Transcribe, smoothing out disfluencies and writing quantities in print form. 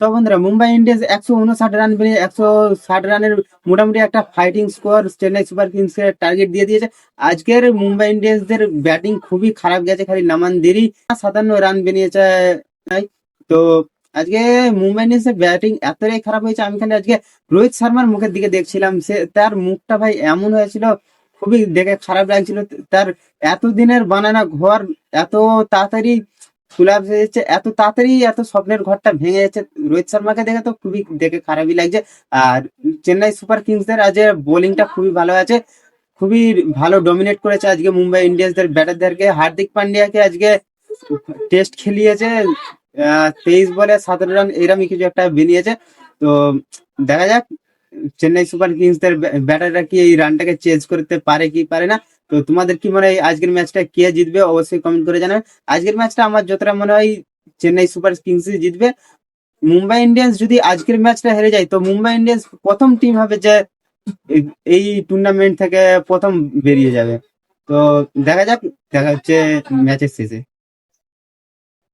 তো বন্ধুরা, Mumbai Indians 159 run বেরিয়ে 160 রানের মোটামুটি একটা fighting score Chennai super kings এর টার্গেট দিয়ে দিয়েছে। আজকের মুম্বাই ইন্ডিয়ান্সদের ব্যাটিং খুবই খারাপ গেছে, খালি নামান দেরি 57 রান বেরিয়েছে। তাই তো আজকে মুম্বাই ইন্ডিয়ান্স এর ব্যাটিং এতটাই খারাপ হয়েছে, আমি খালি আজকে রোহিত শর্মার মুখের দিকে দেখছিলাম, সে তার মুখটা ভাই এমন হয়েছিল, খুবই দেখে খারাপ লাগছিল। তার এতদিনের বানানো ঘর এত তাড়াতাড়ি কোলাপস হয়ে যাচ্ছে, এত তাড়াতাড়ি এত স্বপ্নের ঘরটা ভেঙে যাচ্ছে। রোহিত শর্মাকে দেখে তো খুবই দেখে খারাপই লাগছে। আর চেন্নাই সুপার কিংসদের আজ বোলিংটা খুবই ভালো আছে, খুবই ভালো ডমিনেট করেছে আজকে মুম্বাই ইন্ডিয়ান্সদের ব্যাটারদেরকে। হার্দিক পান্ডিয়াকে আজকে টেস্ট খেলিয়েছে, 23 বলে 17 রান এরমই কিছু একটা বেরিয়েছে। তো দেখা যাক চেন্নাই সুপার কিংসদের ব্যাটাররা কি এই রানটাকে চেঞ্জ করতে পারে কি পারে না। তো তোমাদের কি মনে হয় আজকের ম্যাচটা কে জিতবে, অবশ্যই কমেন্ট করে জানাবে। আজকের ম্যাচটা আমার যতটা মনে হয় চেন্নাই সুপার কিংসই জিতবে। মুম্বাই ইন্ডিয়ান্স যদি আজকের ম্যাচটা হেরে যায়, তো মুম্বাই ইন্ডিয়ান্স প্রথম টিম হবে যে এই টুর্নামেন্ট থেকে প্রথম বেরিয়ে যাবে। তো দেখা যাক, দেখা হচ্ছে ম্যাচের শেষে।